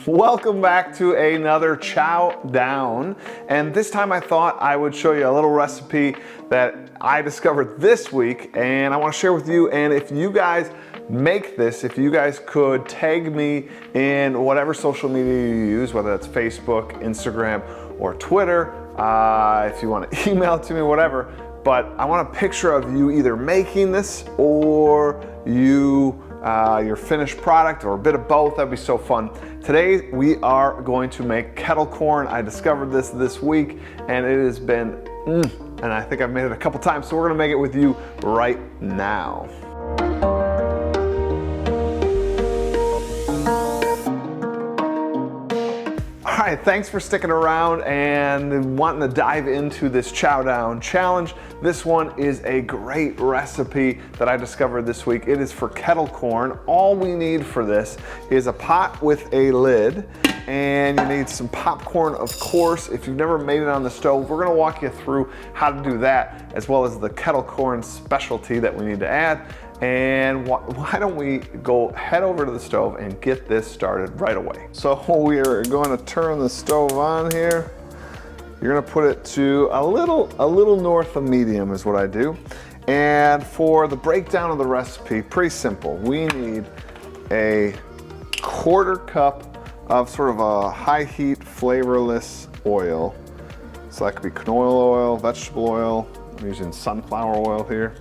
Welcome back to another Chow Down, and this time I thought I would show you a little recipe that I discovered this week and I want to share with you. And if you guys make this, if you guys could tag me in whatever social media you use, whether that's Facebook, Instagram, or Twitter, if you want to email it to me, whatever, but I want a picture of you either making this or your finished product, or a bit of both. That'd be so fun. Today we are going to make kettle corn. I discovered this week and it has been and I think I've made it a couple times, so we're gonna make it with you right now. All right, thanks for sticking around and wanting to dive into this Chow Down challenge. This one is a great recipe that I discovered this week. It is for kettle corn. All we need for this is a pot with a lid, and you need some popcorn, of course. If you've never made it on the stove, we're gonna walk you through how to do that, as well as the kettle corn specialty that we need to add. And why don't we go head over to the stove and get this started right away. So we are going to turn the stove on here. You're gonna put it to a little north of medium is what I do. And for the breakdown of the recipe, pretty simple. We need a 1/4 cup of sort of a high heat flavorless oil. So that could be canola oil, vegetable oil. I'm using sunflower oil here.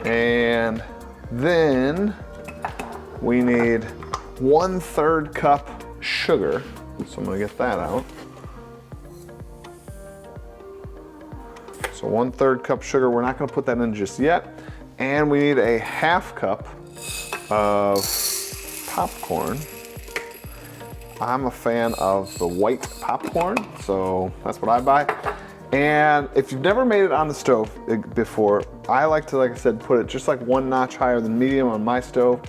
And then we need 1/3 cup sugar. So I'm gonna get that out. So 1/3 cup sugar, we're not gonna put that in just yet. And we need a 1/2 cup of popcorn. I'm a fan of the white popcorn, so that's what I buy. And if you've never made it on the stove before, I like to, like I said, put it just like 1 notch higher than medium on my stove.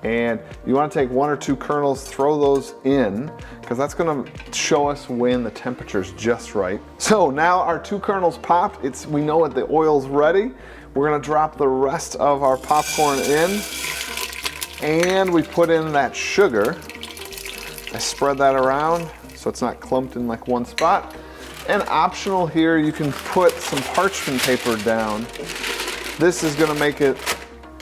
And you want to take 1 or 2 kernels, throw those in, because that's going to show us when the temperature's just right. So now our 2 kernels popped, we know that the oil's ready. We're going to drop the rest of our popcorn in, and we put in that sugar. I spread that around so it's not clumped in like one spot. And optional here, you can put some parchment paper down. This is gonna make it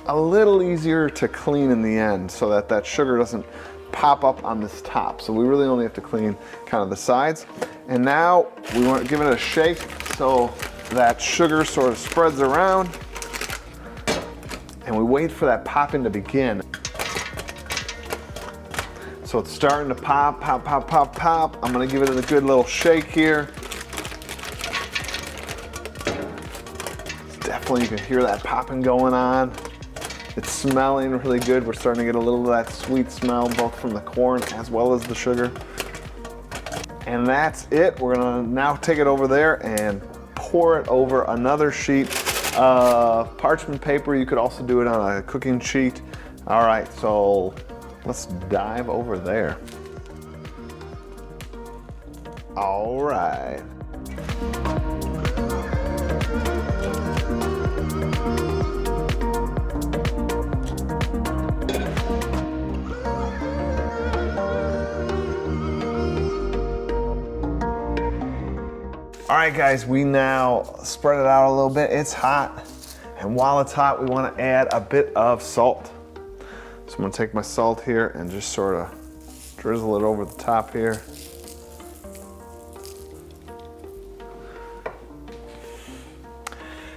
a little easier to clean in the end so that that sugar doesn't pop up on this top. So we really only have to clean kind of the sides. And now we want to give it a shake so that sugar sort of spreads around. And we wait for that popping to begin. So it's starting to pop, pop, pop, pop, pop. I'm gonna give it a good little shake here. Definitely you can hear that popping going on. It's smelling really good. We're starting to get a little of that sweet smell, both from the corn as well as the sugar. And that's it. We're gonna now take it over there and pour it over another sheet of parchment paper. You could also do it on a cooking sheet. All right, so let's dive over there. All right. All right, guys, we now spread it out a little bit. It's hot, and while it's hot, we want to add a bit of salt. So I'm gonna take my salt here and just sort of drizzle it over the top here.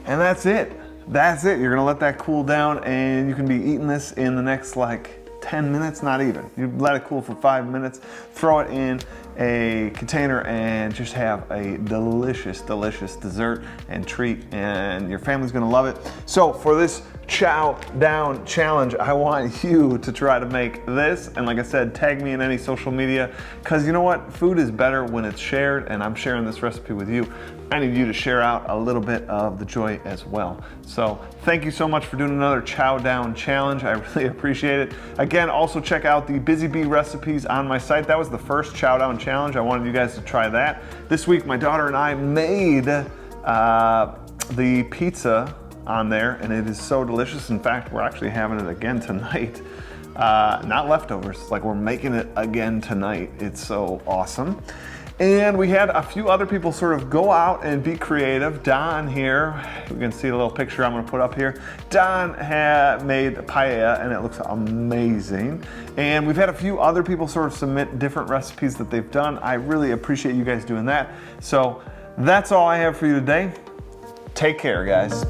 And that's it. That's it. You're gonna let that cool down, and you can be eating this in the next like 10 minutes, not even. You let it cool for 5 minutes, throw it in a container, and just have a delicious, delicious dessert and treat, and your family's gonna love it. So for this Chow Down challenge, I want you to try to make this, and like I said, tag me in any social media, because you know what? Food is better when it's shared, and I'm sharing this recipe with you. I need you to share out a little bit of the joy as well. So thank you so much for doing another Chow Down challenge. I really appreciate it. Again, also check out the Busy Bee recipes on my site. That was the first Chow Down challenge. I wanted you guys to try that. This week, my daughter and I made the pizza on there, and it is so delicious. In fact, we're actually having it again tonight. not leftovers, like we're making it again tonight. It's so awesome. And we had a few other people sort of go out and be creative. Don here, you can see a little picture I'm gonna put up here. Don had made paella and it looks amazing. And we've had a few other people sort of submit different recipes that they've done. I really appreciate you guys doing that. So that's all I have for you today. Take care, guys.